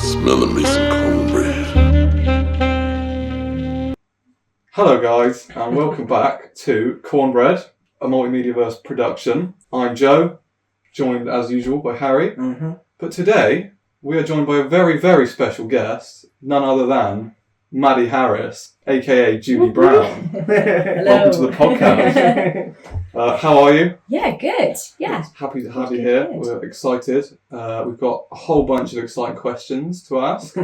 Smelling me some cornbread. Hello guys, and welcome back to CornBread, a multimediaverse production. I'm Joe, joined as usual by Harry. But today, we are joined by a very, very special guest, none other than Maddie Harris, aka Judy Brown. Welcome to the podcast. How are you? Yeah, good. Yeah. Happy to have you here. Good. We're excited. We've got a whole bunch of exciting questions to ask,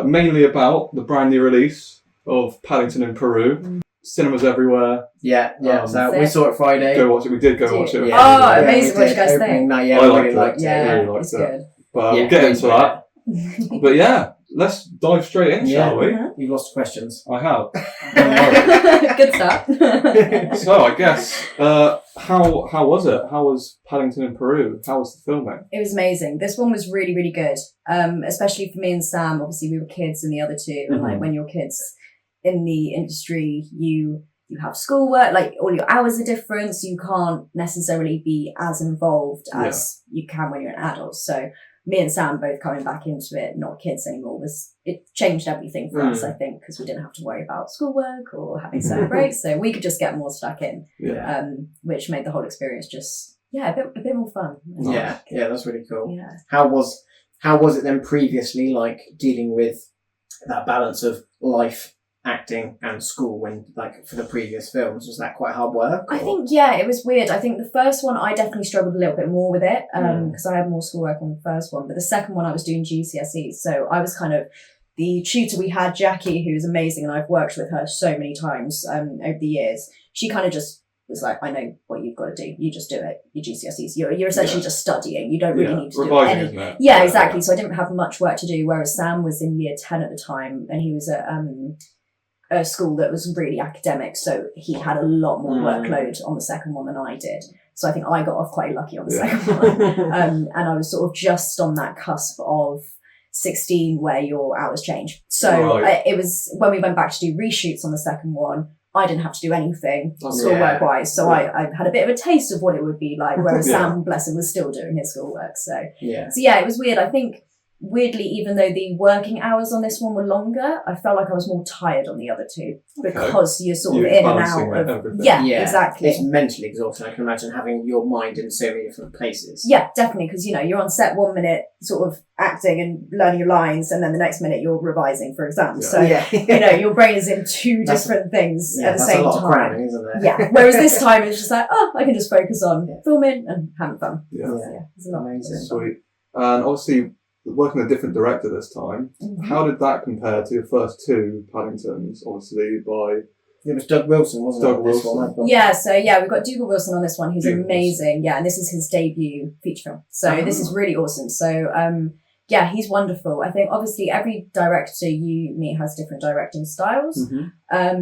mainly about the brand new release of Paddington in Peru. Cinemas everywhere. Yeah. So we saw it Friday. Go watch it. We did go watch it. Yeah, amazing. What you guys think? I really liked it. Yeah, it's good. But we'll get into that. But yeah, let's dive straight in, shall we? You've lost questions. I have. Good start. So I guess, how was it? How was Paddington in Peru? How was the filming? It was amazing. This one was really, really good. Especially for me and Sam. Obviously, we were kids and the other two. And like when you're kids in the industry, you have schoolwork, like all your hours are different, so you can't necessarily be as involved as you can when you're an adult. So me and Sam both coming back into it, not kids anymore, it changed everything for us, I think, because we didn't have to worry about schoolwork or having certain breaks, so we could just get more stuck in, which made the whole experience just, a bit more fun. Yeah, that's really cool. Yeah. How was it then previously, like dealing with that balance of life, acting and school when, like, for the previous films? Was that quite hard work? I think, it was weird. I think the first one I definitely struggled a little bit more with it because I had more schoolwork on the first one, but the second one I was doing GCSEs, so I was kind of the tutor we had, Jackie, who was amazing, and I've worked with her so many times over the years. She kind of just was like, I know what you've got to do. You just do it. Your GCSEs. You're essentially just studying. You don't really need to do any. Isn't it? Yeah, exactly. So I didn't have much work to do, whereas Sam was in year 10 at the time, and he was at a school that was really academic, so he had a lot more workload on the second one than I did. So I think I got off quite lucky on the second one. And I was sort of just on that cusp of 16 where your hours change. So it was when we went back to do reshoots on the second one, I didn't have to do anything schoolwork wise. So I had a bit of a taste of what it would be like, whereas Sam, bless him, was still doing his schoolwork. So it was weird. I think weirdly, even though the working hours on this one were longer, I felt like I was more tired on the other two because you're sort of in and out of everything. Yeah, exactly. It's mentally exhausting. I can imagine having your mind in so many different places. Yeah, definitely, because you're on set 1 minute sort of acting and learning your lines, and then the next minute you're revising for exams. So your brain is in two different things at the same time. That's a lot of cramming, isn't it? Yeah. Whereas this time it's just like, I can just focus on filming and having fun. It's a lot amazing. Sweet. And obviously, working with a different director this time, how did that compare to your first two Paddingtons? Obviously, it was Doug Wilson, wasn't it? We've got Dougal Wilson on this one, who's amazing. Yeah, and this is his debut feature film. So this is really awesome. So he's wonderful. I think obviously every director you meet has different directing styles. But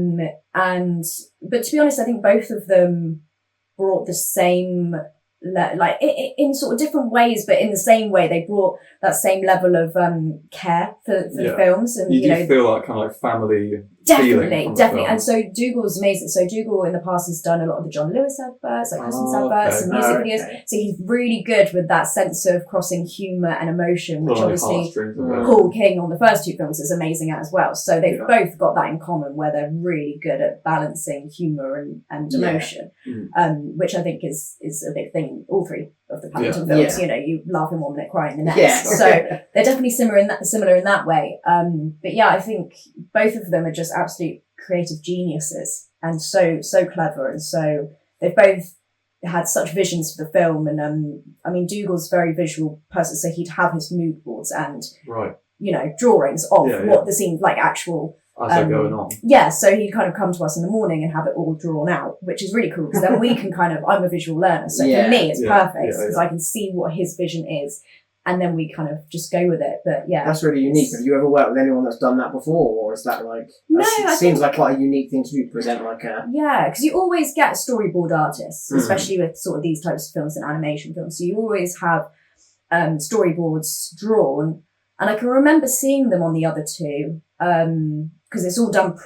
to be honest, I think both of them brought the same, like in sort of different ways, but in the same way, they brought that same level of care for the films. And you do feel like kind of like family. Definitely. And so Dougal's amazing. So Dougal in the past has done a lot of the John Lewis adverts, like Christmas adverts and music videos. So he's really good with that sense of crossing humour and emotion, which obviously Paul King on the first two films is amazing at as well. So they've both got that in common, where they're really good at balancing humour and emotion, which I think is a big thing in all three of the Paddington films. You laugh in 1 minute, cry in the next. So they're definitely similar in that way. But I think both of them are just absolute creative geniuses and so clever, and so they've both had such visions for the film. And Dougal's a very visual person, so he'd have his mood boards and drawings of what the scene, like actual as they're going on. Yeah, so he'd kind of come to us in the morning and have it all drawn out, which is really cool, because then we can I'm a visual learner, so for me it's perfect, because I can see what his vision is, and then we kind of just go with it. But that's really unique. Have you ever worked with anyone that's done that before, or is that like... seems like quite a unique thing to do, present like a... Yeah, because you always get storyboard artists, especially with sort of these types of films and animation films, so you always have storyboards drawn, and I can remember seeing them on the other two, because it's all done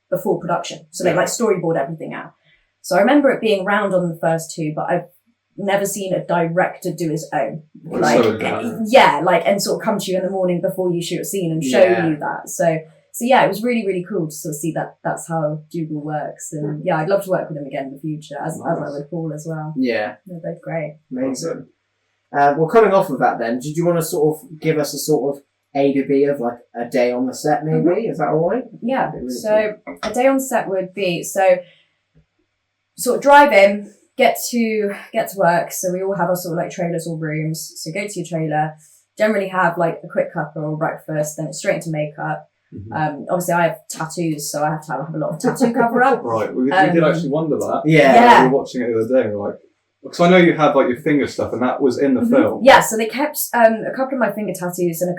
before production, so they storyboard everything out. So I remember it being around on the first two, but I've never seen a director do his own. And sort of come to you in the morning before you shoot a scene and show you that. So yeah, it was really, really cool to sort of see that that's how Dougal works. And yeah, I'd love to work with him again in the future, as I would with Paul as well. Yeah. They're both great. Amazing. Well, coming off of that then, did you want to sort of give us a sort of A to B of like a day on the set maybe? Mm-hmm. Is that all right? Yeah. Really so cool. A day on set would be, so sort of drive in, get to work. So we all have our sort of like trailers or rooms. So go to your trailer, generally have like a quick cuppa or breakfast, then it's straight into makeup. Mm-hmm. Obviously I have tattoos, so I have to have a lot of tattoo cover up. Right, we did actually wonder that. Yeah. We were watching it the other day and we were like, because I know you had like your finger stuff and that was in the film. Yeah, so they kept a couple of my finger tattoos and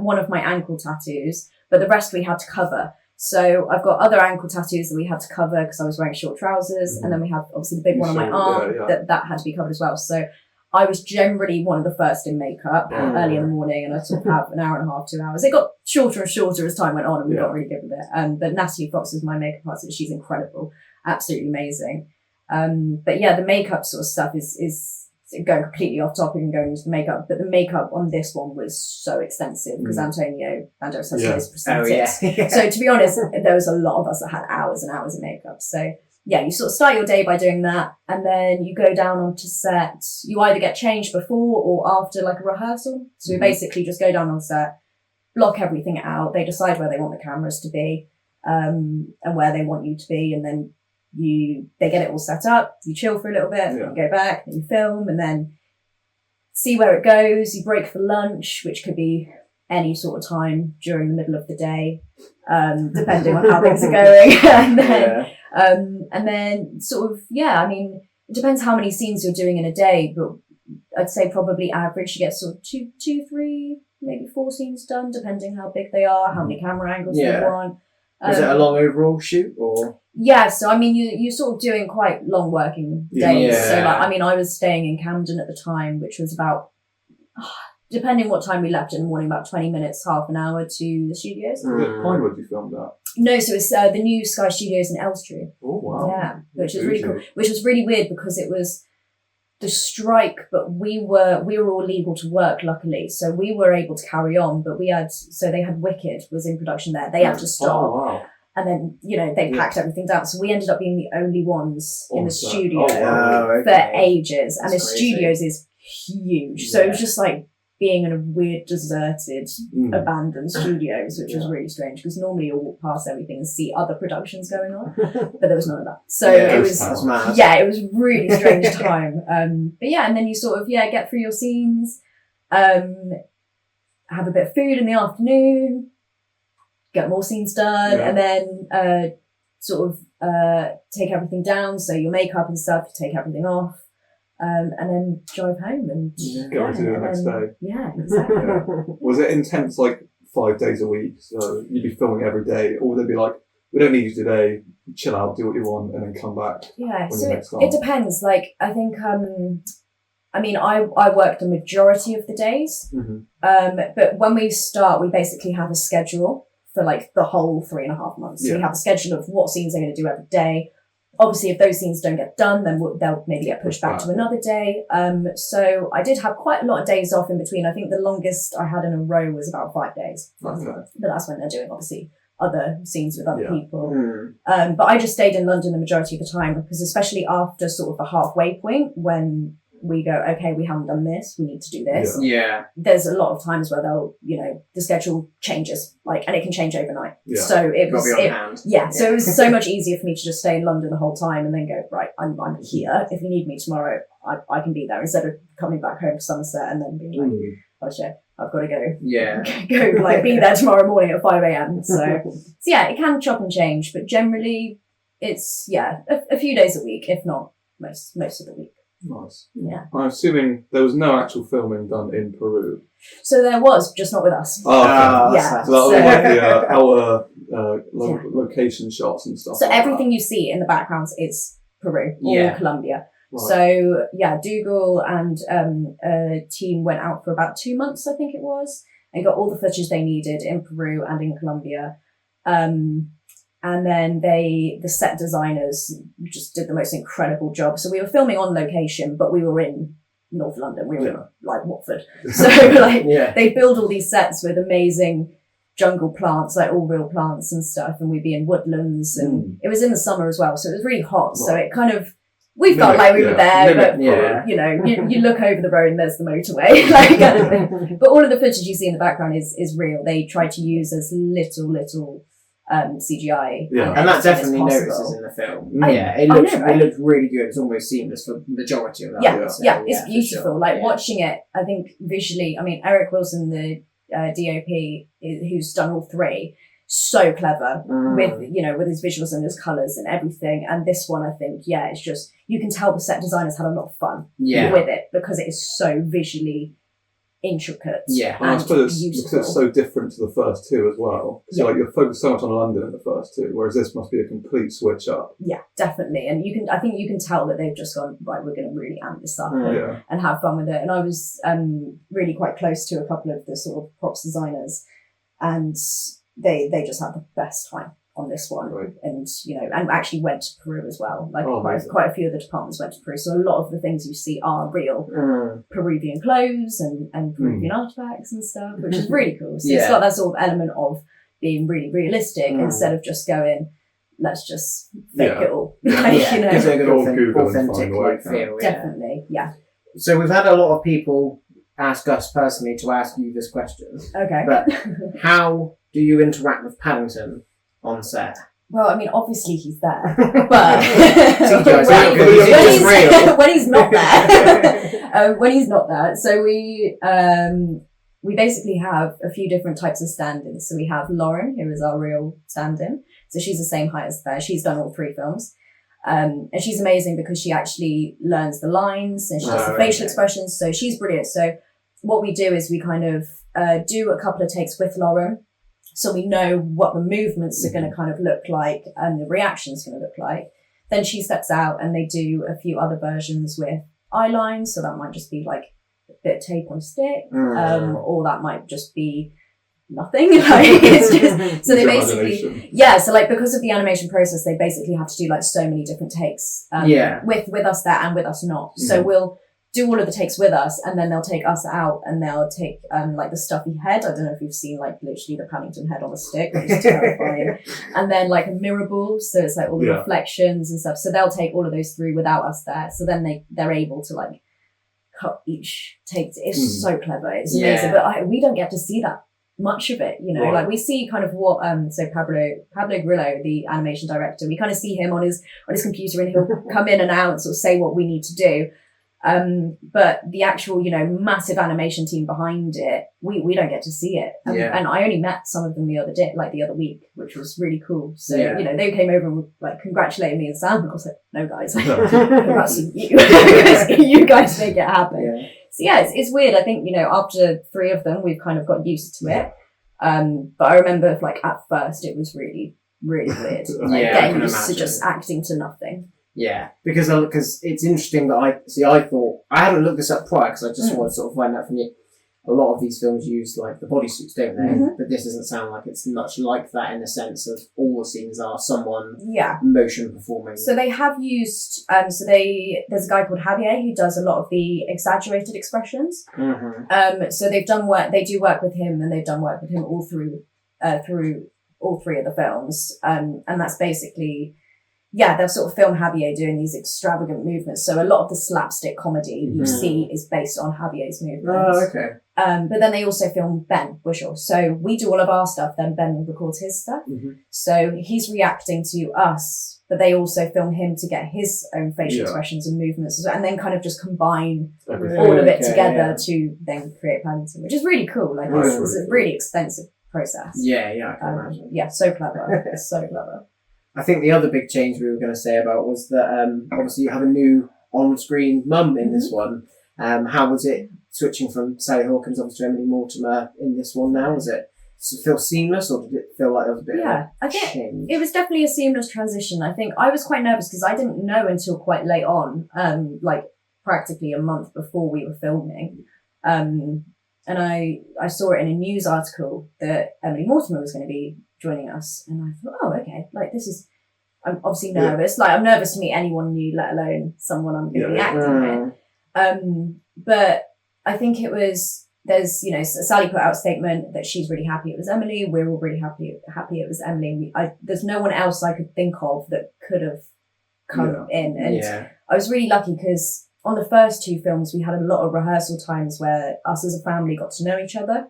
one of my ankle tattoos, but the rest we had to cover. So I've got other ankle tattoos that we had to cover because I was wearing short trousers, and then we have obviously the big one on my arm that had to be covered as well. So I was generally one of the first in makeup early in the morning, and I sort of have an hour and a half, 2 hours. It got shorter and shorter as time went on, and we got really good with it. But Natalie Fox is my makeup artist. She's incredible, absolutely amazing. But yeah, the makeup sort of stuff is going completely off topic and going into the makeup. But the makeup on this one was so extensive because Antonio Banderas has his prosthetics. So to be honest, there was a lot of us that had hours and hours of makeup. So yeah, you sort of start your day by doing that, and then you go down onto set. You either get changed before or after like a rehearsal. So we basically just go down on set, block everything out. They decide where they want the cameras to be, and where they want you to be, and then they get it all set up. You chill for a little bit, you go back, and you film, and then see where it goes. You break for lunch, which could be any sort of time during the middle of the day, depending on how things are going. And then sort of, I mean, it depends how many scenes you're doing in a day, but I'd say probably average, you get sort of two, 3, maybe 4 scenes done, depending how big they are, how many camera angles they want. Was it a long overall shoot or? Yeah, so I mean, you're sort of doing quite long working days. Yeah. So like, I mean, I was staying in Camden at the time, which was about, depending what time we left in the morning, about 20 minutes, half an hour to the studios. Pinewood you filmed that? No, so it's the new Sky Studios in Elstree. Oh, wow. Yeah, which was really cool. Which was really weird because it was the strike, but we were all legal to work, luckily. So we were able to carry on, but they had Wicked was in production there. They had to stop. Oh, wow. And then, they packed everything down. So we ended up being the only ones in the studio for ages. And That's the crazy. studios is huge. So it was just like being in a weird, deserted, abandoned studios, which was really strange because normally you'll walk past everything and see other productions going on, but there was none of that. So it was a really strange time. But yeah, and then you sort of, get through your scenes, have a bit of food in the afternoon, get more scenes done, and then take everything down. So your makeup and stuff, you take everything off. And then drive home and get ready to do the next day. Yeah, exactly. Was it intense, like 5 days a week? So you'd be filming every day, or would they be like, we don't need you today, chill out, do what you want, and then come back? Yeah, so it depends. Like, I think, I mean, I worked the majority of the days, but when we start, we basically have a schedule for like the whole 3.5 months. So we have a schedule of what scenes they're going to do every day. Obviously, if those scenes don't get done, then they'll maybe get pushed back to another day. So I did have quite a lot of days off in between. I think the longest I had in a row was about 5 days. Okay. But that's when they're doing, obviously, other scenes with other people. But I just stayed in London the majority of the time because especially after sort of the halfway point when we go, okay, we haven't done this, we need to do this. Yeah. There's a lot of times where they'll, the schedule changes, and it can change overnight. Yeah. So it was, so it was so much easier for me to just stay in London the whole time and then go, right, I'm here. If you need me tomorrow, I can be there instead of coming back home to Somerset and then being like, oh shit, I've got to go. Yeah. Go be there tomorrow morning at 5 a.m. So yeah, it can chop and change, but generally it's, a few days a week, if not most of the week. Nice. Yeah. I'm assuming there was no actual filming done in Peru. So there was, just not with us. Oh, okay. Yeah. So that was like the outer location shots and stuff. So like everything you see in the backgrounds is Peru or Colombia. Right. So Dougal and a team went out for about 2 months, I think it was, and got all the footage they needed in Peru and in Colombia. And And then the set designers just did the most incredible job. So we were filming on location, but we were in North London. We were in like Watford. So like they build all these sets with amazing jungle plants, like all real plants and stuff. And we'd be in woodlands, and it was in the summer as well. So it was really hot. So it kind of, we felt like we were there, but you know, you look over the road and there's the motorway, like kind of thing. But all of the footage you see in the background is real. They try to use as little CGI. And that definitely notices in the film. It looked really good. It's almost seamless for the majority of that. It's beautiful. Sure. Like watching it, I think visually, I mean, Eric Wilson, the DOP, who's done all three, so clever with, you know, with his visuals and his colours and everything. And this one, I think, it's just, you can tell the set designers had a lot of fun with it because it is so visually intricate. And I suppose because it's so different to the first two as well. So like you're focused so much on London in the first two, whereas this must be a complete switch up. Yeah, definitely. And I think you can tell that they've just gone, right, we're going to really amp this up and have fun with it. And I was really quite close to a couple of the sort of props designers, and they just had the best time on this one. And you know, and actually went to Peru as well. Like quite a few of the departments went to Peru, so a lot of the things you see are real Peruvian clothes and Peruvian artifacts and stuff, which is really cool. So it's got that sort of element of being really realistic instead of just going, let's just fake it all. You know, gives it a good authentic feel. Definitely, So we've had a lot of people ask us personally to ask you this question. Okay. But how do you interact with Paddington on set? Well, I mean, obviously he's there, but when he's not there, so we basically have a few different types of stand-ins. So we have Lauren, who is our real stand-in. So she's the same height as Bear. She's done all three films. And she's amazing because she actually learns the lines and she does the facial expressions. So she's brilliant. So what we do is we kind of do a couple of takes with Lauren. So we know what the movements are going to kind of look like and the reaction's going to look like. Then she steps out and they do a few other versions with eye lines. So that might just be like a bit of tape on a stick, or that might just be nothing. Like it's just, so they basically, so like because of the animation process, they basically have to do like so many different takes with us there and with us not. So we'll do all of the takes with us, and then they'll take us out and they'll take like the stuffy head. I don't know if you've seen like literally the Paddington head on a stick, which is terrifying. And then like a mirror ball, so it's like all the reflections and stuff. So they'll take all of those through without us there. So then they're able to like cut each take. It's so clever. It's amazing. But we don't get to see that much of it, you know. Like we see kind of what so Pablo Grillo, the animation director, we kind of see him on his computer, and he'll come in and out, sort of say what we need to do. But the actual, you know, massive animation team behind it, we don't get to see it. And I only met some of them the other week, which was really cool. So, you know, they came over and were like congratulating me and Sam, and I was like, no guys, congrats to you. You guys make it happen. So it's weird. I think, you know, after 3 of them, we've kind of got used to it. But I remember like at first it was really, really weird. Like getting used to just acting to nothing. Yeah, because it's interesting that I hadn't looked this up prior because I just wanted to sort of find out from you. A lot of these films use like the bodysuits, don't they? But this doesn't sound like it's much like that in the sense of all the scenes are someone motion performing. So they have used there's a guy called Javier who does a lot of the exaggerated expressions. So they do work with him, and they've done work with him all through all 3 of the films. And that's basically they'll sort of film Javier doing these extravagant movements. So a lot of the slapstick comedy you see is based on Javier's movements. Oh, okay. But then they also film Ben Wishel. So we do all of our stuff, then Ben records his stuff. So he's reacting to us, but they also film him to get his own facial expressions and movements, and then kind of just combine all of it together to then create Paddington, which is really cool. Like it's a really expensive process. I can imagine. So clever. It's so clever. I think the other big change we were going to say about was that obviously you have a new on-screen mum in this one. How was it switching from Sally Hawkins obviously to Emily Mortimer in this one now? Does it feel seamless, or did it feel like there was a bit of a change? It was definitely a seamless transition. I think I was quite nervous because I didn't know until quite late on, like practically a month before we were filming. And I saw it in a news article that Emily Mortimer was going to be joining us. And I thought, oh, okay, like this is, I'm obviously nervous. Like I'm nervous to meet anyone new, let alone someone I'm going to be acting with. But I think there's, you know, Sally put out a statement that she's really happy it was Emily. We're all really happy it was Emily. There's no one else I could think of that could have come in. And I was really lucky because on the first 2 films, we had a lot of rehearsal times where us as a family got to know each other.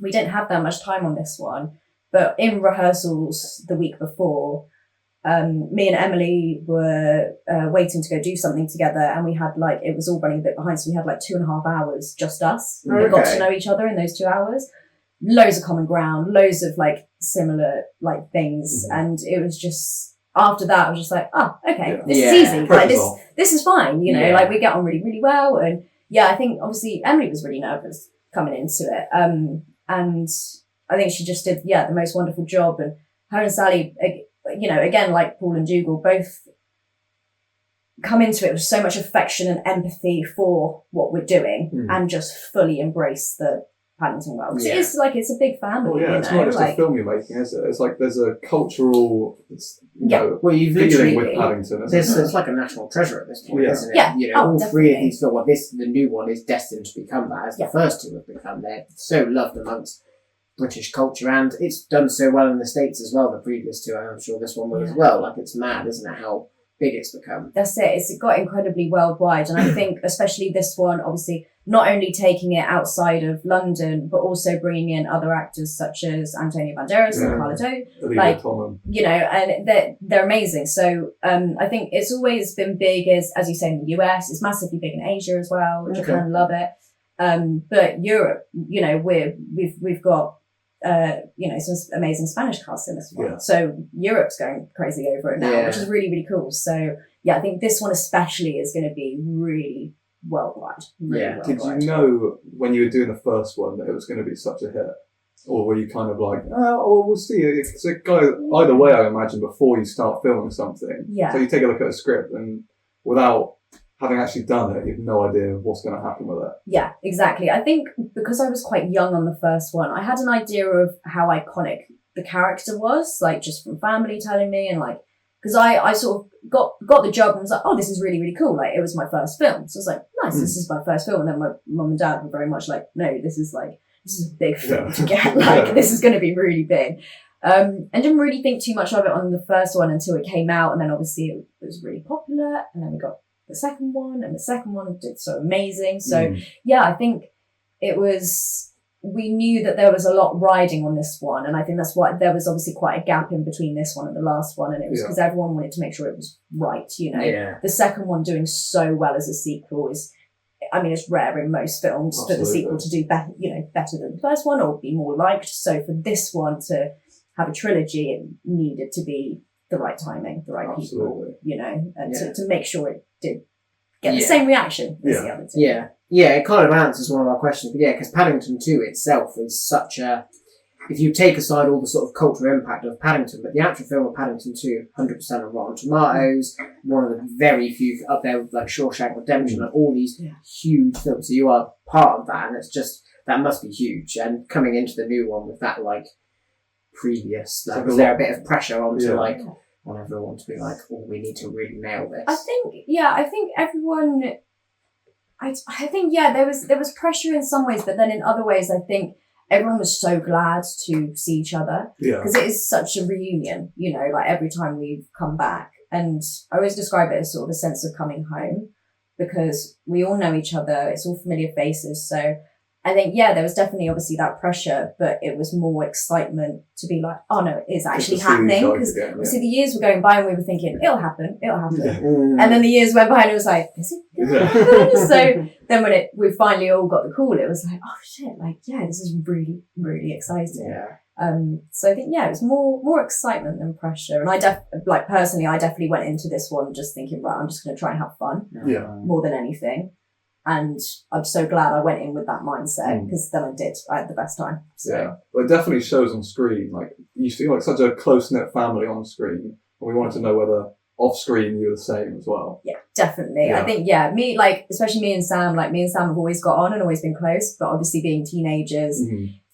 We didn't have that much time on this one, but in rehearsals the week before, me and Emily were waiting to go do something together, and we had it was all running a bit behind, so we had 2.5 hours just us. We got to know each other in those 2 hours. Loads of common ground, loads of similar things, and it was just after that I was just like, oh, okay, this is easy. This is fine, you know. We get on really, really well, and I think obviously Emily was really nervous coming into it, and I think she just did the most wonderful job, and her and Sally, you know, again, like Paul and Dougal, both come into it with so much affection and empathy for what we're doing and just fully embrace the Paddington world. Because it's a big family. Well, it's not just a film you're making, is it? It's there's a cultural feeling with Paddington. It's like a national treasure at this point, isn't it? Yeah. You know, all three of these films, the new one is destined to become that, as the first 2 have become. They're so loved amongst British culture, and it's done so well in the States as well, the previous 2, and I'm sure this one will as well. It's mad, isn't it, how big it's become. That's it. It's got incredibly worldwide, and I think especially this one, obviously, not only taking it outside of London, but also bringing in other actors such as Antonio Banderas and Carla Doe, you know, and they're amazing. So I think it's always been big, as you say, in the US. It's massively big in Asia as well, which I kind of love it. But Europe, you know, we've got you know, some amazing Spanish cast in this one. So Europe's going crazy over it now, which is really, really cool. So I think this one especially is going to be really worldwide. Did you know when you were doing the first one that it was going to be such a hit? Or were you kind of like, oh, we'll see. It's a guy, either way, I imagine, before you start filming something. So you take a look at a script, and without having actually done it, you have no idea what's going to happen with it. Yeah, exactly. I think because I was quite young on the first one, I had an idea of how iconic the character was, just from family telling me, and because I sort of got the job and was like, oh, this is really, really cool. It was my first film. So I was like, nice, this is my first film. And then my mum and dad were very much like, no, this is a big film to get. This is going to be really big. And didn't really think too much of it on the first one until it came out. And then obviously it was really popular. And then we got the second one, and the second one did so amazing. So I think we knew that there was a lot riding on this one, and I think that's why there was obviously quite a gap in between this one and the last one, and it was because everyone wanted to make sure it was right, you know. The second one doing so well as a sequel is, I mean, it's rare in most films for the sequel to do better than the first one or be more liked. So for this one to have a trilogy, it needed to be the right timing, the right people, you know, and to make sure it did get the same reaction as the other two. Yeah, it kind of answers one of our questions, but because Paddington 2 itself is such a, if you take aside all the sort of cultural impact of Paddington, but the actual film of Paddington 2, 100% on Rotten Tomatoes, one of the very few up there with Shawshank Redemption and all these huge films. So you are part of that, and it's just, that must be huge. And coming into the new one with that previous, was there a bit of pressure onto on everyone to be oh, we need to really nail this? I think everyone, I think there was pressure in some ways, but then in other ways I think everyone was so glad to see each other, because it is such a reunion, you know, every time we've come back. And I always describe it as sort of a sense of coming home, because we all know each other, it's all familiar faces. So I think, there was definitely obviously that pressure, but it was more excitement to be oh no, it's actually happening. Because obviously the years were going by and we were thinking, it'll happen. And then the years went by and it was is it gonna happen? So then when we finally all got the call, it was oh shit, this is really, really exciting. So I think, it was more excitement than pressure. And I personally, I definitely went into this one just thinking, right, I'm just going to try and have fun more than anything. And I'm so glad I went in with that mindset, because then I had the best time. So. Well, it definitely shows on screen. You feel like such a close-knit family on screen. And we wanted to know whether off-screen you were the same as well. Yeah, definitely. I think, especially me and Sam, me and Sam have always got on and always been close, but obviously being teenagers,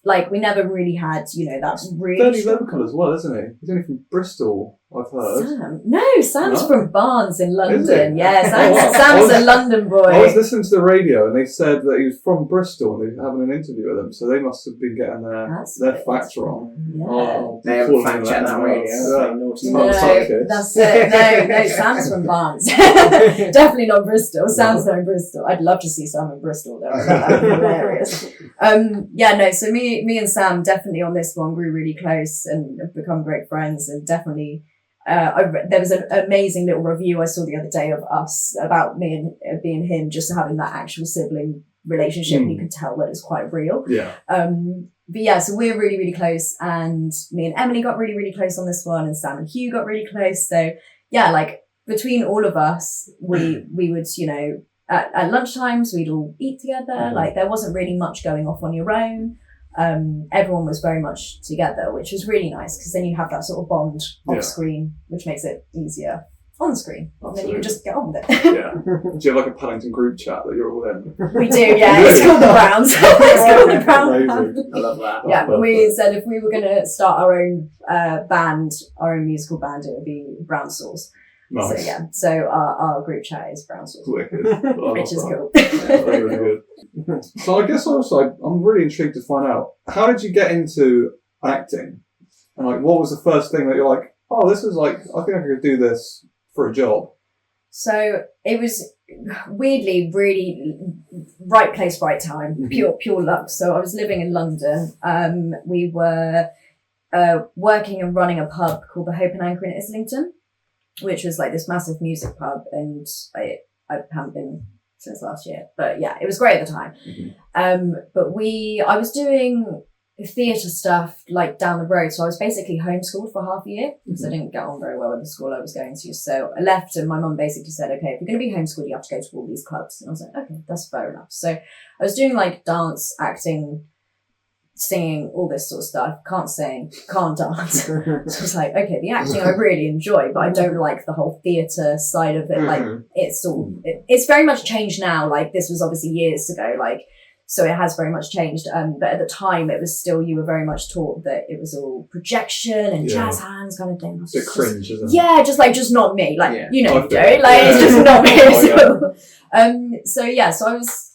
like we never really had, that really fairly strong... local as well, isn't he? He's only from Bristol, I've heard. Sam's from Barnes in London. He? Yeah, Sam's a London boy. I was listening to the radio and they said that he was from Bristol and they were having an interview with him, so they must have been getting their facts wrong. Yeah. Oh, they haven't fact checked that radio. That's it. No, Sam's from Barnes. Definitely not Bristol. Sam's not in Bristol. I'd love to see Sam in Bristol though. That'd be hilarious. So me and Sam definitely on this one grew really close and have become great friends, and definitely there was an amazing little review I saw the other day of us about me and being him, just having that actual sibling relationship, and you could tell that it's quite real. Yeah. But yeah, so we're really, really close, and me and Emily got really, really close on this one, and Sam and Hugh got really close. So yeah, like between all of us, we would, at lunchtimes we'd all eat together. Like there wasn't really much going off on your own. Everyone was very much together, which was really nice because then you have that sort of bond off screen, which makes it easier on screen. And then you can just get on with it. Yeah. Do you have like a Paddington group chat that you're all in? We do, yeah. It's called the Browns. It's called the Brown. I love that. Yeah, but we said if we were going to start our own band, our own musical band, it would be Brown Sauce. Nice. So our group chat is Brown Sauce. Wicked. Which is cool. Yeah, really good. So I guess also I'm really intrigued to find out, how did you get into acting? And like, what was the first thing that you're like, oh, this is like, I think I could do this for a job? So it was weirdly really right place, right time, pure luck. So I was living in London. We were working and running a pub called the Hope and Anchor in Islington, which was like this massive music pub, and I haven't been since last year, but yeah, it was great at the time. But I was doing theatre stuff like down the road, so I was basically homeschooled for half a year because I didn't get on very well with the school I was going to. So I left, and my mum basically said, okay, if you're going to be homeschooled, you have to go to all these clubs. And I was like, okay, that's fair enough. So I was doing like dance, acting, singing, all this sort of stuff. Can't sing, can't dance. So I was like, okay, the acting I really enjoy, but I don't like the whole theatre side of it. Like it's very much changed now. Like this was obviously years ago, like, so it has very much changed. But at the time it was still, you were very much taught that it was all projection and jazz hands kind of thing. It's a bit cringe, isn't it? Yeah, just not me. Like, it's just not me. So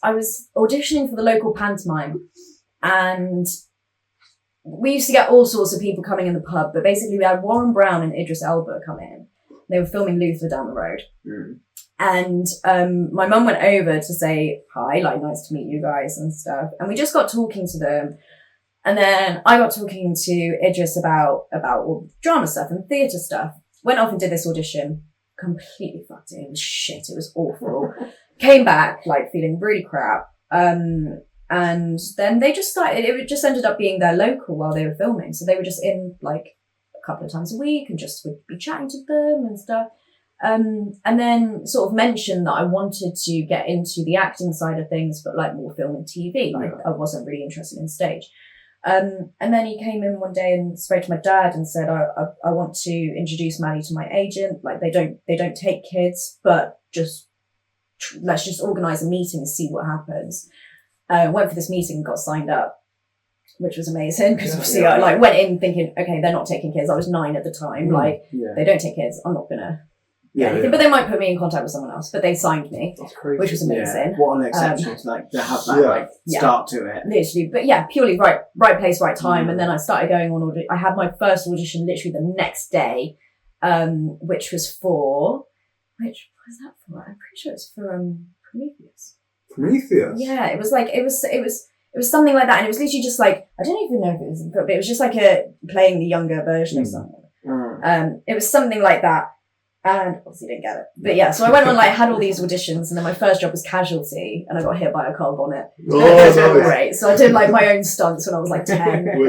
I was auditioning for the local pantomime. And we used to get all sorts of people coming in the pub, but basically we had Warren Brown and Idris Elba come in. They were filming Luther down the road. And my mum went over to say hi, like, nice to meet you guys and stuff. And we just got talking to them. And then I got talking to Idris about all the drama stuff and theatre stuff. Went off and did this audition. Completely fucked it. It was shit. It was awful. Came back, like, feeling really crap. And then they just started, it just ended up being their local while they were filming. So they were just in like a couple of times a week and just would be chatting to them and stuff. And then sort of mentioned that I wanted to get into the acting side of things, but like more film and TV. Like I wasn't really interested in stage. And then he came in one day and spoke to my dad and said, I want to introduce Maddie to my agent. Like they don't take kids, but let's just organise a meeting and see what happens. Went for this meeting and got signed up, which was amazing because obviously I like went in thinking, okay, they're not taking kids. I was 9 at the time. They don't take kids. I'm not gonna get anything, but they might put me in contact with someone else. But they signed me, which was amazing. Yeah. What an exception to like to have that start to it. Literally, but yeah, purely right place, right time. And then I started going on I had my first audition literally the next day, which was for I'm pretty sure it's for Prometheus. Prometheus? Yeah, it was like, it was something like that. And it was literally just like, I don't even know if it was, but it was just like playing the younger version of something. It was something like that. And obviously didn't get it. But yeah, so I went on, like, had all these auditions, and then my first job was Casualty, and I got hit by a car bonnet. Great. So I did like my own stunts when I was like 10,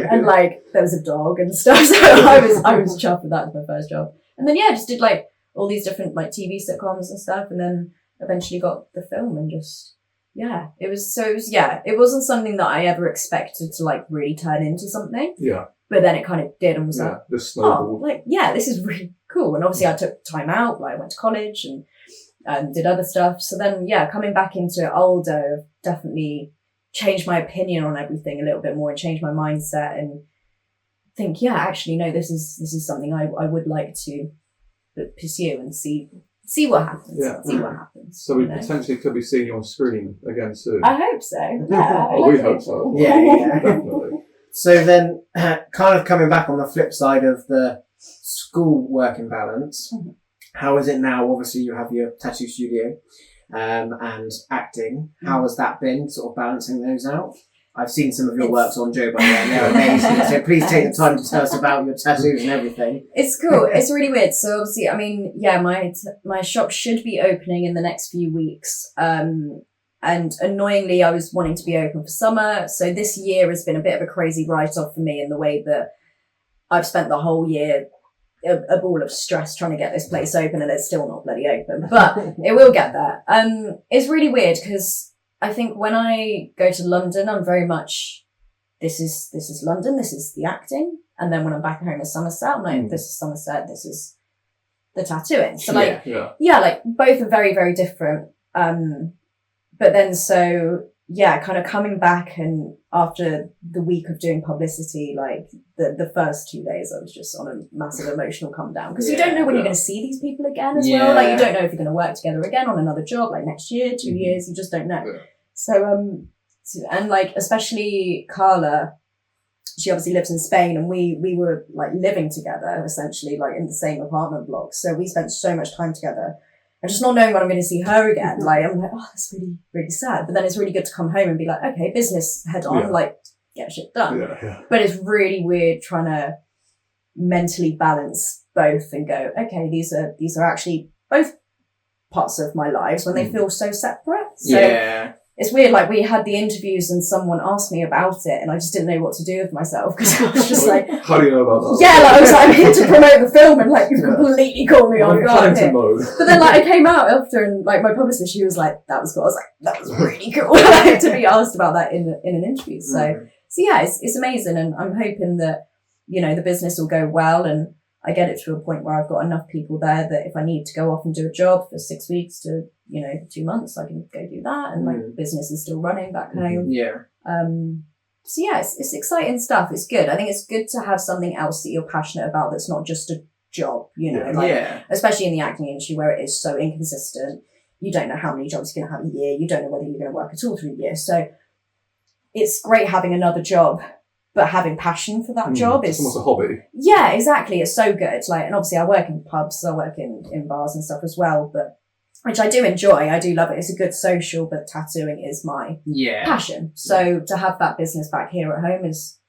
and like there was a dog and stuff. So I was chuffed with that as my first job. And then just did like all these different like TV sitcoms and stuff, and then eventually got the film and just it wasn't something that I ever expected to like really turn into something. Yeah. But then it kind of did, and was like, this snowballed. This is really cool. And obviously I took time out, like I went to college and did other stuff. So then, coming back into it older, definitely change my opinion on everything a little bit more and change my mindset and think, yeah, actually, no, this is something I would like to pursue and see what happens. Yeah. See what happens. So we potentially could be seeing you on screen again soon. I hope so. Yeah, we hope so. Yeah. Definitely. So then, kind of coming back on the flip side of the school working balance, how is it now? Obviously, you have your tattoo studio and acting. How has that been, sort of balancing those out? I've seen some of your works on Joe, by the way, and they're amazing. So please take the time to tell us about your tattoos and everything. It's cool. It's really weird. So obviously, I mean, yeah, my shop should be opening in the next few weeks. And annoyingly, I was wanting to be open for summer. So this year has been a bit of a crazy write-off for me in the way that I've spent the whole year a ball of stress trying to get this place open, and it's still not bloody open, but it will get there. It's really weird because I think when I go to London, I'm very much, this is London, this is the acting. And then when I'm back home in Somerset, I'm like, this is Somerset, this is the tattooing. So like, like both are very, very different. But then kind of coming back, and after the week of doing publicity, like the first 2 days, I was just on a massive emotional come down because you don't know when you're going to see these people again as well. Like you don't know if you're going to work together again on another job, like next year, 2 years, you just don't know. Yeah. So, and like, especially Carla, she obviously lives in Spain, and we were like living together essentially, like in the same apartment block. So we spent so much time together. And just not knowing when I'm going to see her again, like I'm like, oh, that's really, really sad. But then it's really good to come home and be like, okay, business head on, like get shit done. But it's really weird trying to mentally balance both and go, okay, these are actually both parts of my lives when they feel so separate. So it's weird, like we had the interviews and someone asked me about it and I just didn't know what to do with myself because I was just like... How do you know about that? Yeah, like I was like, I'm here to promote the film and like you completely caught me on guard here. But then like I came out after and like my publicist, she was like, that was cool. I was like, that was really cool like, to be asked about that in an interview. So yeah, it's amazing, and I'm hoping that, you know, the business will go well and I get it to a point where I've got enough people there that if I need to go off and do a job for 6 weeks to, 2 months, I can go do that. And my business is still running back home. So yeah, it's exciting stuff. It's good. I think it's good to have something else that you're passionate about that's not just a job, especially in the acting industry where it is so inconsistent. You don't know how many jobs you're going to have a year. You don't know whether you're going to work at all through a year. So it's great having another job, but having passion for that job is almost a hobby. Yeah, exactly. It's so good. Like, and obviously I work in pubs, I work in bars and stuff as well, but which I do enjoy. I do love it. It's a good social, but tattooing is my passion. So to have that business back here at home is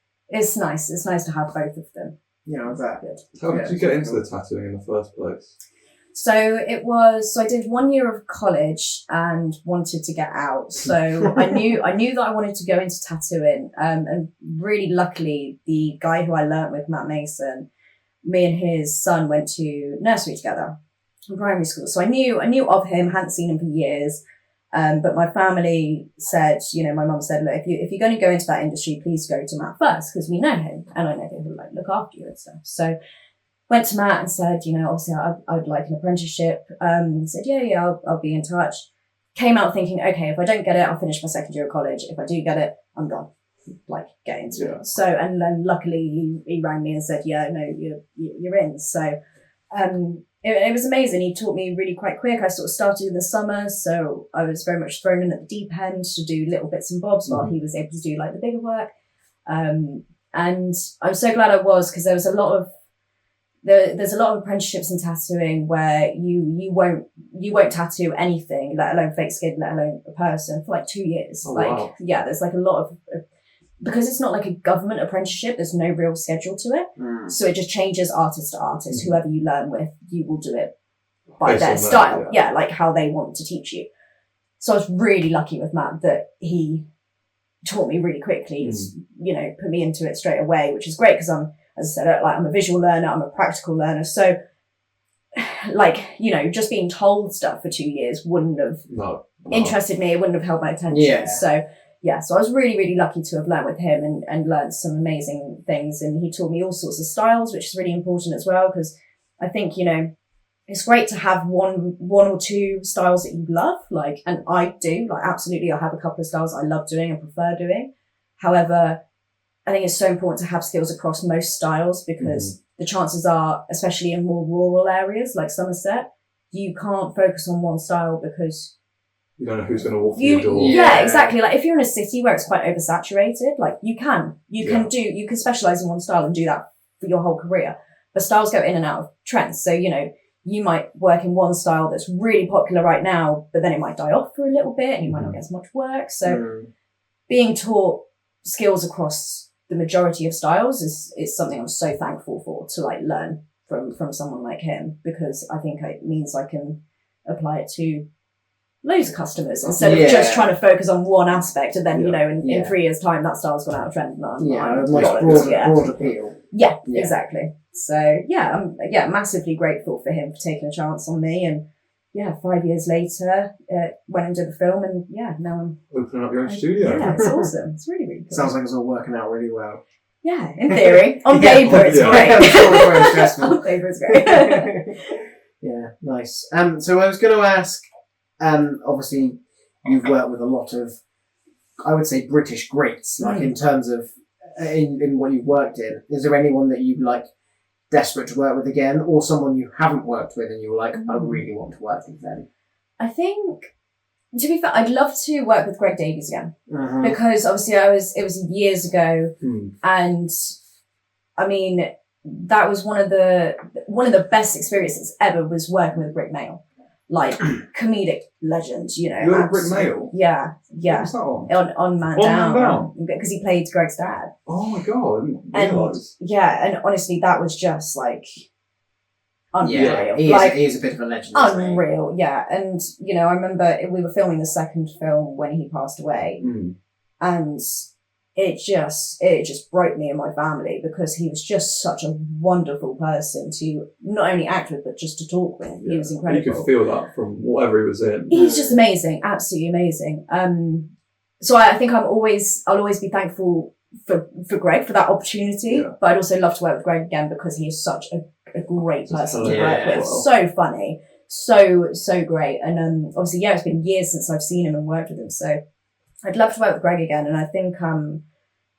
nice. It's nice to have both of them. Yeah, I bet. Good. How did you get into the tattooing in the first place? So I did 1 year of college and wanted to get out. So I knew that I wanted to go into tattooing. And really luckily, the guy who I learnt with, Matt Mason, me and his son went to nursery together in primary school. So I knew of him, hadn't seen him for years. But my family said, my mum said, look, if you're going to go into that industry, please go to Matt first, because we know him and I know he'll like look after you and stuff. So went to Matt and said, obviously I'd like an apprenticeship. He said, yeah, I'll be in touch. Came out thinking, okay, if I don't get it, I'll finish my second year of college. If I do get it, I'm gone. Like, get into it. So, and then luckily he rang me and said, yeah, no, you're in. So, it was amazing. He taught me really quite quick. I sort of started in the summer, so I was very much thrown in at the deep end to do little bits and bobs while he was able to do like the bigger work. And I'm so glad I was, because there's a lot of apprenticeships in tattooing where you won't tattoo anything, let alone fake skin, let alone a person, for like 2 years. Wow. Yeah, there's like a lot of, because it's not like a government apprenticeship, there's no real schedule to it. So it just changes artist to artist. Whoever you learn with, you will do it by based their style. Yeah, like how they want to teach you. So I was really lucky with Matt that he taught me really quickly, put me into it straight away, which is great because as I said, I'm a visual learner, I'm a practical learner. So, just being told stuff for 2 years wouldn't have interested me. It wouldn't have held my attention. Yeah. So I was really, really lucky to have learned with him and learned some amazing things. And he taught me all sorts of styles, which is really important as well, because I think, it's great to have one or two styles that you love, like, and I do, like, absolutely. I have a couple of styles I love doing and prefer doing. However, I think it's so important to have skills across most styles because the chances are, especially in more rural areas like Somerset, you can't focus on one style because you don't know who's going to walk through your door. Yeah, exactly. Like if you're in a city where it's quite oversaturated, like you can specialize in one style and do that for your whole career. But styles go in and out of trends. So, you know, you might work in one style that's really popular right now, but then it might die off for a little bit and you might not get as much work. So being taught skills across the majority of styles is something I'm so thankful for, to like learn from someone like him, because I think it means I can apply it to loads of customers instead of just trying to focus on one aspect and then, you know, in 3 years' time that style's gone out of trend. Broad appeal. Yeah, exactly. So I'm massively grateful for him for taking a chance on me, and 5 years later went and did the film, and now I'm opening up your own studio. Yeah, it's awesome. It's really, really cool. Sounds like it's all working out really well. Yeah, in theory. On paper it's great. On paper it's great. Yeah, nice. So I was going to ask, obviously you've worked with a lot of, I would say, British greats, like in terms of in what you've worked in. Is there anyone that you'd like desperate to work with again, or someone you haven't worked with and you were like, I really want to work with them? I think, to be fair, I'd love to work with Greg Davies again, because obviously it was years ago, and I mean that was one of the best experiences ever, was working with Rick Mail. Like comedic legend, you know. You're Rick Mail? Yeah. What was that on? On Man Down. Because he played Greg's dad. Oh my god, I didn't realise. And honestly, that was just like unreal. Yeah, he is a bit of a legend. Unreal, yeah. And, you know, I remember we were filming the second film when he passed away. And it just broke me and my family, because he was just such a wonderful person to not only act with, but just to talk with. He was incredible. You could feel that from whatever he was in. He's just amazing, absolutely amazing. So I think I'll always be thankful for Greg for that opportunity, but I'd also love to work with Greg again, because he is such a great person to work with. So funny, so great. And obviously, it's been years since I've seen him and worked with him, so I'd love to work with Greg again. And I think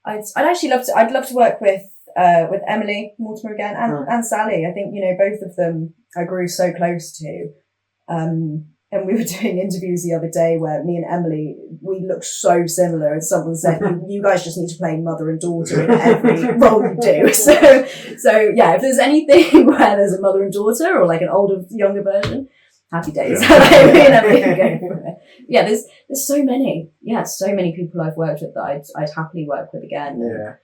I'd love to work with Emily Mortimer again, and Sally. I think, you know, both of them I grew so close to. And we were doing interviews the other day where me and Emily, we looked so similar, and someone said, you guys just need to play mother and daughter in every role you do. So if there's anything where there's a mother and daughter, or like an older, younger version, happy days. There's so many. So many people I've worked with that I'd happily work with again.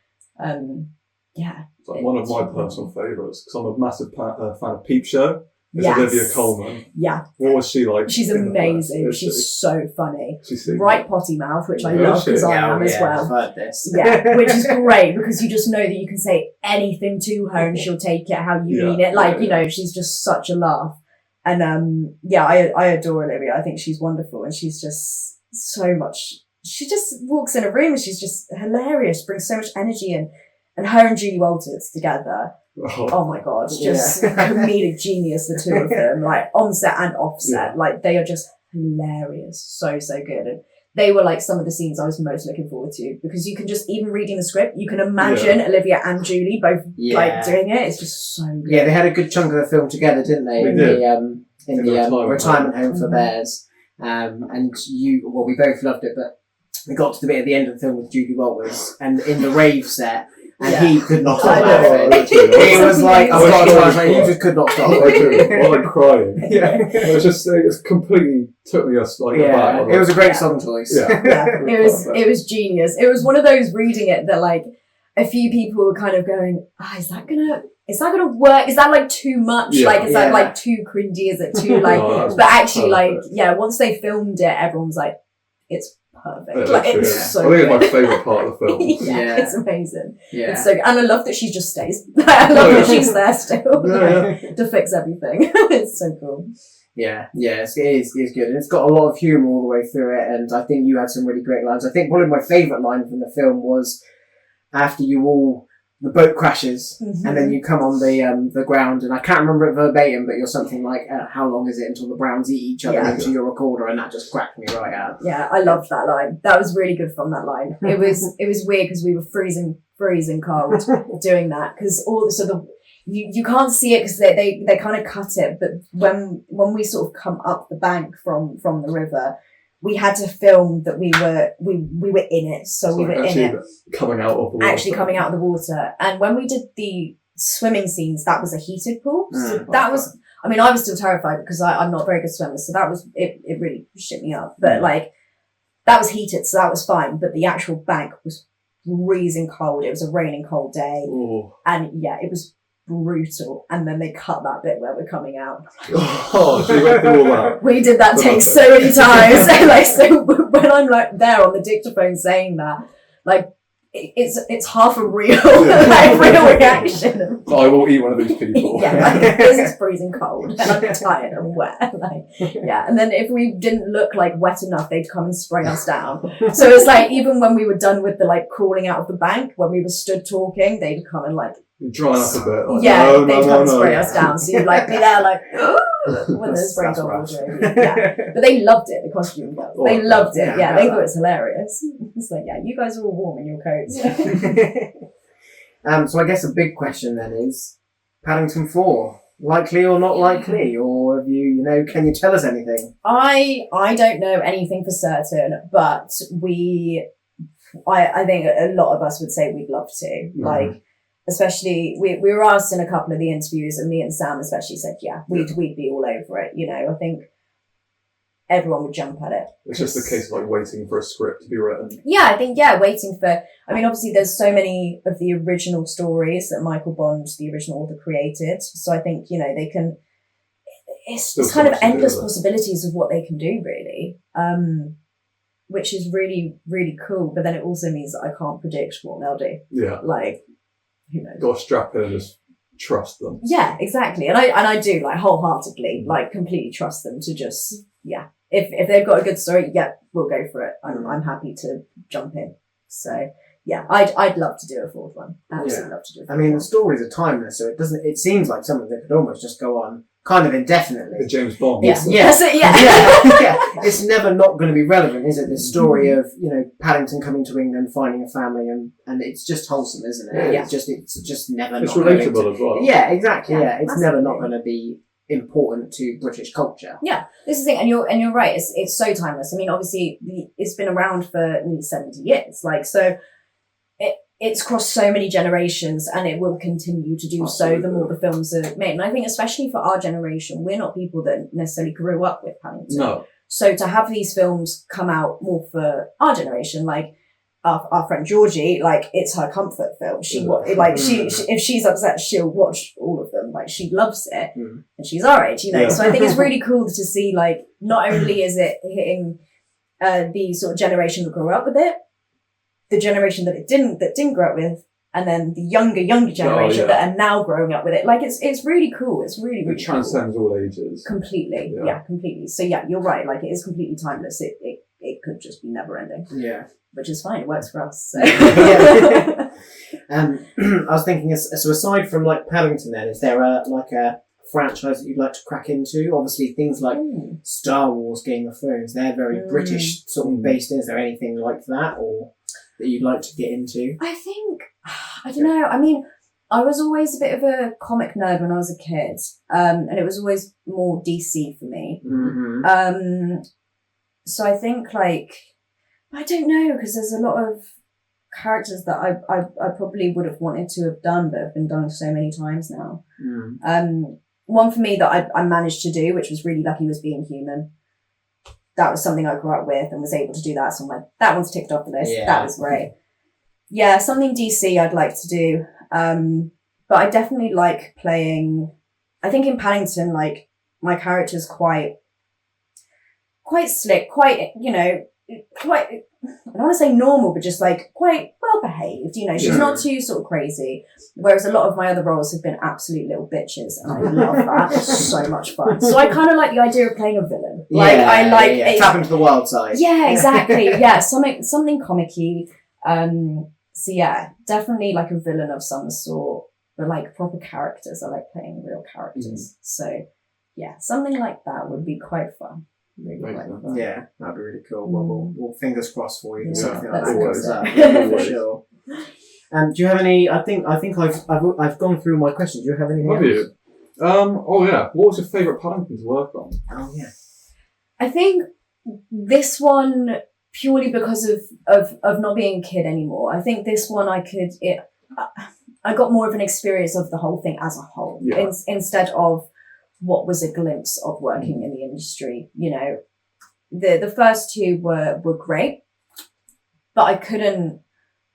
It's like one of my personal favourites, because I'm a massive fan of Peep Show. It's Olivia Colman. Yeah. What was she like? She's amazing. She's so funny. Right potty mouth, which I love, because I am as well. I've heard this. Yeah, which is great, because you just know that you can say anything to her and she'll take it how you mean it. Like, you know, she's just such a laugh. And I adore Olivia. I think she's wonderful, and she's just so much. She just walks in a room and she's just hilarious, brings so much energy in. And her and Judy Walters together, oh my god, just comedic genius, the two of them, like on set and off set. Like, they are just hilarious, so good. And they were like some of the scenes I was most looking forward to, because you can just, even reading the script, you can imagine Olivia and Judy both like doing it. It's just so good. Yeah, they had a good chunk of the film together, didn't they? In the retirement home for bears. And we both loved it, but we got to the bit at the end of the film with Judy Walters, and in the rave set, and he could not stop laughing. He was like, I've got to try, he just could not stop. I'm crying. It completely took me aback. It was a great song choice. It was genius. It was one of those reading it that like a few people were kind of going, is that gonna work? Is that like too much? Is that like too cringy? Is it too like, but actually perfect. Once they filmed it, everyone's like, it's perfect. It's so I think it's my favourite part of the film. It's amazing. It's so good. And I love that she just stays. I love that she's there still to fix everything. It's so cool. It is good, and it's got a lot of humour all the way through it, and I think you had some really great lines. I think one of my favourite lines from the film was after you all the boat crashes, and then you come on the ground, and I can't remember it verbatim, but you're something like, how long is it until the Browns eat each other into your recorder, and that just cracked me right out. Yeah, I loved that line. That was really good from that line. It was weird because we were freezing cold doing that, because you can't see it because they kind of cut it, but when we sort of come up the bank from the river, we had to film that we were in it, so we were in it, coming out of the water. Actually coming out of the water. And when we did the swimming scenes, that was a heated pool. So that was, I mean, I was still terrified because I'm not a very good swimmer, so that was it really shit me up. But like, that was heated, so that was fine. But the actual bank was freezing cold. It was a raining cold day, and yeah, it was brutal. And then they cut that bit where we're coming out. Oh, so you went through all that. We did that take so many times. Like, so when I'm like there on the dictaphone saying that, like, it's half a real like real reaction. I will eat one of these people. Yeah, like, this is freezing cold and I'm tired and wet. Like, yeah, and then if we didn't look like wet enough, they'd come and spray us down. So it's like, even when we were done with the like crawling out of the bank, when we were stood talking, they'd come and like drying up a bit. Like, yeah, they'd come and spray us down. So you'd like be there like, when the spray got water. Yeah, but they loved it. The costume girls, they loved it. Yeah, they thought it was hilarious. It's like, yeah, you guys are all warm in your coats. So I guess a big question then is, Paddington 4, likely or not likely, or have you can you tell us anything? I don't know anything for certain, but I think a lot of us would say we'd love to. Like, especially we were asked in a couple of the interviews, and me and Sam especially said, yeah, we'd be all over it. I think everyone would jump at it. It's just a case of like waiting for a script to be written. Yeah, I think waiting for. I mean, obviously, there's so many of the original stories that Michael Bond, the original author, created. So I think they can. It's kind of endless possibilities of what they can do, really. Which is really, really cool. But then it also means that I can't predict what they'll do. Yeah. Like, who knows? Got to strap in and just trust them. Yeah, exactly. And I do, like, wholeheartedly, like, completely trust them to just, If they've got a good story, we'll go for it. I'm happy to jump in. So yeah, I'd love to do a fourth one. Absolutely love to do a fourth one. I mean, the stories are timeless, so it seems like something that could almost just go on kind of indefinitely. The James Bond. Yeah. It's never not going to be relevant, is it? This story of, Paddington coming to England, finding a family, and it's just wholesome, isn't it? Yeah. It's just never It's not relatable as well. Yeah, exactly. Yeah, it's absolutely. never not going to be important to British culture. Yeah, this is the thing, and you're right. It's so timeless. I mean, obviously, it's been around for nearly 70 years. Like, so it's crossed so many generations, and it will continue to do so the more the films are made. And I think, especially for our generation, we're not people that necessarily grew up with Paddington. No. So to have these films come out more for our generation, like our friend Georgie, like, it's her comfort film. She if she's upset, she'll watch all of them. Like, she loves it, and she's our age, So I think it's really cool to see, like, not only is it hitting the sort of generation that grew up with it, the generation that didn't grow up with, and then the younger generation that are now growing up with it. Like, it's really cool. It's really, really it transcends all ages. Completely. Yeah, completely. So yeah, you're right. Like, it is completely timeless. It could just be never ending. Yeah. Which is fine. It works for us. So. I was thinking, so aside from like Paddington, then is there a franchise that you'd like to crack into? Obviously, things like Star Wars, Game of Thrones, they're very British sort of based. Is there anything like that, or that you'd like to get into? I think, I don't know. I mean, I was always a bit of a comic nerd when I was a kid, and it was always more DC for me. Mm-hmm. So I think, like, I don't know, because there's a lot of characters that I probably would have wanted to have done, but have been done so many times now. One for me that I managed to do, which was really lucky, was Being Human. That was something I grew up with and was able to do that. So I'm like, that one's ticked off the list. Yeah. That was great. Yeah, something DC I'd like to do. But I definitely like playing, I think in Paddington, like, my character's quite slick, quite, quite, I don't want to say normal, but just like quite well behaved. She's not too sort of crazy. Whereas a lot of my other roles have been absolute little bitches, and I love that. It's so much fun. So I kind of like the idea of playing a villain. Tap into the wild side. Yeah, exactly. Yeah, something comic-y. So yeah, definitely like a villain of some sort, but like proper characters. I like playing real characters. So yeah, something like that would be quite fun. Really quite fun. Yeah, that'd be really cool. Well, we'll fingers crossed for you. Yeah, Something like that's that goes up awesome. for sure. Do you have any? I think I've gone through my questions. Do you have anything Have else? you? Oh yeah. What was your favourite Paddington to work on? Oh yeah. I think this one, purely because of not being a kid anymore, I think this one I got more of an experience of the whole thing as a whole, instead of what was a glimpse of working in the industry. You know, the first two were great, but I couldn't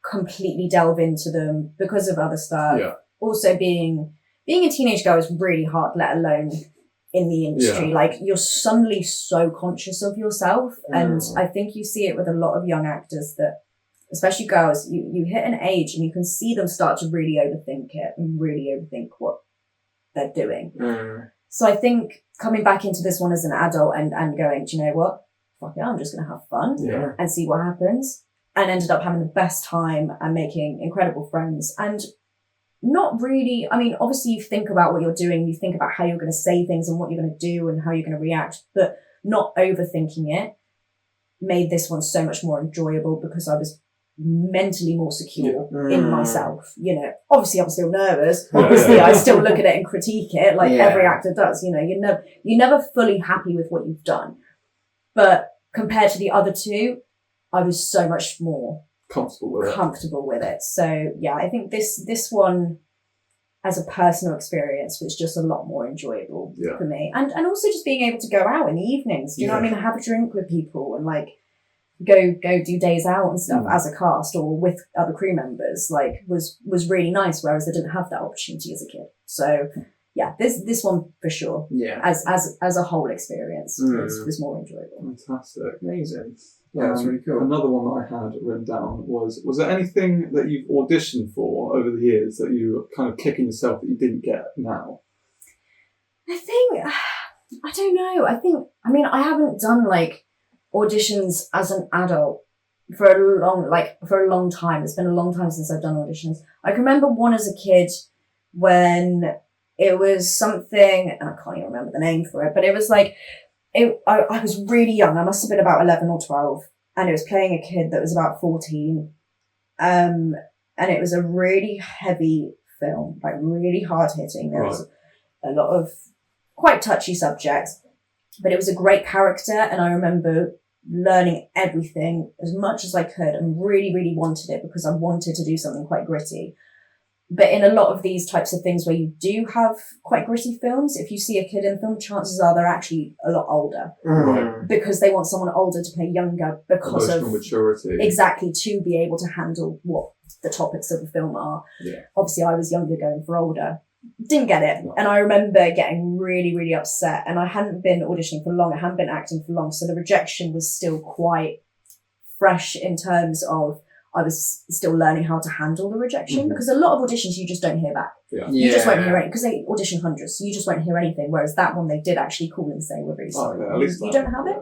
completely delve into them because of other stuff. Yeah. Also being a teenage girl is really hard, let alone in the industry. Like, you're suddenly so conscious of yourself. And I think you see it with a lot of young actors that, especially girls, you hit an age and you can see them start to really overthink it and really overthink what they're doing. So I think coming back into this one as an adult and going, do you know what? Fuck it, I'm just going to have fun and see what happens. And ended up having the best time and making incredible friends. And not really, I mean, obviously you think about what you're doing, you think about how you're going to say things and what you're going to do and how you're going to react, but not overthinking it made this one so much more enjoyable because I was mentally more secure in myself. You know, obviously I'm still nervous. Obviously I still look at it and critique it like every actor does. You know, you're never fully happy with what you've done. But compared to the other two, I was so much more comfortable with it. So yeah, I think this one as a personal experience was just a lot more enjoyable for me. And also just being able to go out in the evenings, do you know what I mean? Have a drink with people and like go do days out and stuff as a cast or with other crew members, like was really nice, whereas I didn't have that opportunity as a kid. So yeah, this one for sure. Yeah. As a whole experience was more enjoyable. Fantastic. Amazing. Yeah, that's really cool. Another one that I had written down was there anything that you've auditioned for over the years that you kind of kicking yourself that you didn't get now? I think, I don't know. I haven't done like auditions as an adult for a long time. It's been a long time since I've done auditions. I can remember one as a kid when it was something, and I can't even remember the name for it, but it was like, I was really young. I must have been about 11 or 12, and it was playing a kid that was about 14. And it was a really heavy film, like really hard hitting. There was a lot of quite touchy subjects, but it was a great character. And I remember learning everything as much as I could and really, really wanted it because I wanted to do something quite gritty. But in a lot of these types of things where you do have quite gritty films, if you see a kid in the film, chances are they're actually a lot older. Because they want someone older to play younger because emotional maturity. Exactly, to be able to handle what the topics of the film are. Yeah. Obviously, I was younger going for older. Didn't get it. No. And I remember getting really, really upset. And I hadn't been auditioning for long. I hadn't been acting for long. So the rejection was still quite fresh in terms of I was still learning how to handle the rejection because a lot of auditions you just don't hear back. You just won't hear anything because they audition hundreds, so you just won't hear anything. Whereas that one they did actually call and say, "We're really sorry, you don't have it."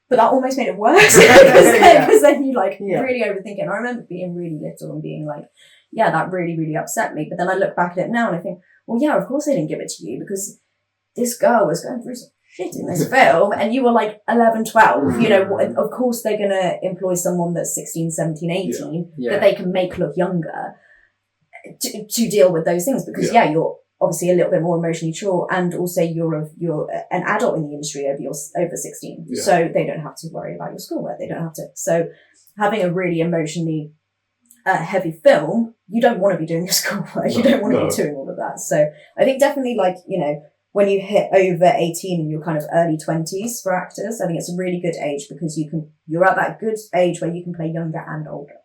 But that almost made it worse because then you really overthink it. And I remember being really little and being like, "Yeah, that really, really upset me." But then I look back at it now and I think, "Well, yeah, of course they didn't give it to you because this girl was going through some shit in this film and you were like 11, 12, you know, of course they're going to employ someone that's 16, 17, 18 that they can make look younger to deal with those things because you're obviously a little bit more emotionally mature and also you're an adult in the industry over 16. So they don't have to worry about your schoolwork. They don't have to. So having a really emotionally heavy film, you don't want to be doing your schoolwork. You don't want to be doing all of that. So I think definitely when you hit over 18 and you're kind of early 20s for actors, I think it's a really good age because you're at that good age where you can play younger and older.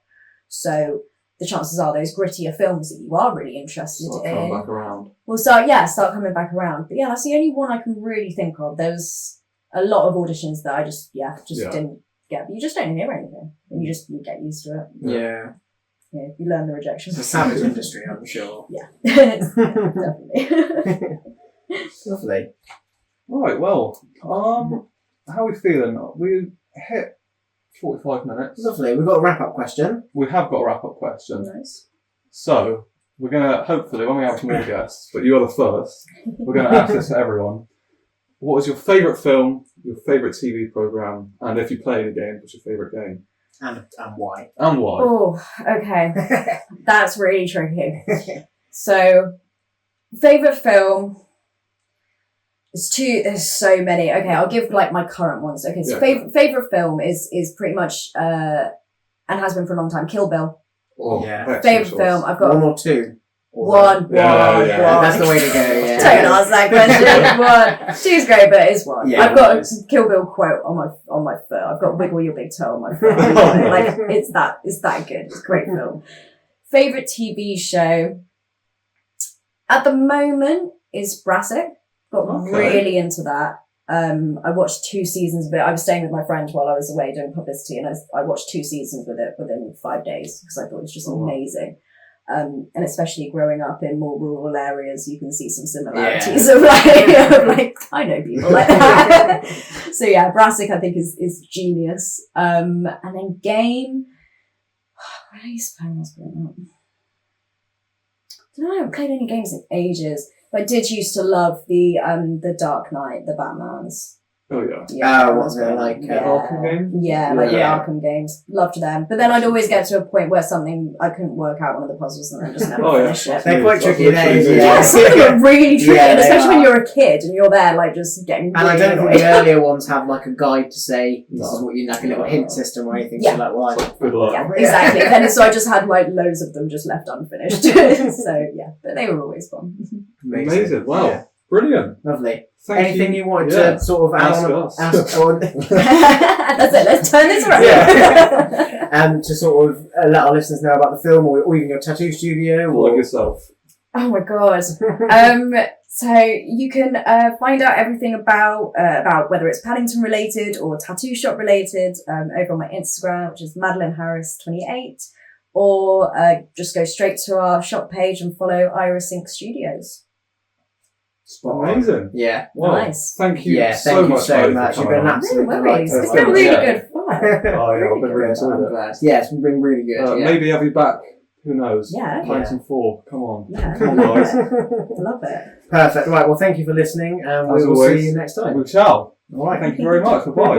So the chances are those grittier films that you are really interested in coming back around. will start coming back around. But yeah, that's the only one I can really think of. There's a lot of auditions that I just didn't get. But you just don't hear anything and you get used to it. Yeah. Yeah, you learn the rejection. It's a savage industry, I'm sure. Yeah. Definitely. Lovely. Right, well, how are we feeling? We hit 45 minutes. Lovely. We've got a wrap-up question. We have got a wrap-up question. Nice. So, we're going to, hopefully, when we have more guests, but you're the first, we're going to ask this to everyone. What was your favourite film, your favourite TV programme, and if you play any games, what's your favourite game? And why? And why? Oh, okay. That's really tricky. So, favourite film. There's so many. Okay, I'll give like my current ones. Okay, so favourite film is pretty much and has been for a long time. Kill Bill. Oh, yeah. Favourite film I've got. One or two. One. Yeah. That's the way to go. Yeah. Don't ask that question. One. Two's great, but it's one. Yeah, I've got a Kill Bill quote on my foot. I've got Wiggle Your Big Toe on my foot. Like it's that good. It's a great film. Favorite TV show at the moment is Brassic. Got really into that. I watched 2 seasons of it. I was staying with my friend while I was away doing publicity, and I watched 2 seasons with it within 5 days because I thought it was just amazing. And especially growing up in more rural areas, you can see some similarities of like I know people like that. So yeah, Brassic I think is genius. And then game. What I used to play when I was growing up. I haven't played any games in ages. But I did used to love the Dark Knight, the Batmans. Oh yeah. Yeah, what's it like? Arkham games? Yeah, like the Arkham games. Loved them. But then I'd always get to a point where I couldn't work out one of the puzzles and I just never finished it. They're quite tricky. Yeah, some of them are really tricky, and especially when you're a kid and you're there, like just getting. And I don't think the earlier ones have like a guide to say this is what you like a little hint system or anything. Yeah. So like, well, Good luck. Yeah, exactly. Then so I just had like loads of them just left unfinished. So yeah, but they were always fun. Amazing. Wow. Yeah. Lovely. Lovely. Thank Anything you wanted Yeah. to sort of ask on? That's it. Let's turn this around. Yeah. To sort of let our listeners know about the film, or even your tattoo studio, Like or yourself. Oh my god. So you can find out everything about whether it's Paddington related or tattoo shop related over on my Instagram, which is Madeleine Harris 28, or just go straight to our shop page and follow Iris Ink Studios. Amazing. Yeah. Wow. Nice. Thank you Yeah, so thank you much. so Maddie, much. for You've been an coming on. absolute No worries. delight. It's been really Yeah. good fun. Oh yeah, I've been really I'm enjoying it. glad. Yeah, it's been really good. Maybe have you back. Who knows? Yeah. Paddington 4. Come on. Yeah. Come on, guys. Love it. Perfect. Right. Well, thank you for listening, and we As will always, see you next time. We shall. All right. Thank you very much. Bye-bye.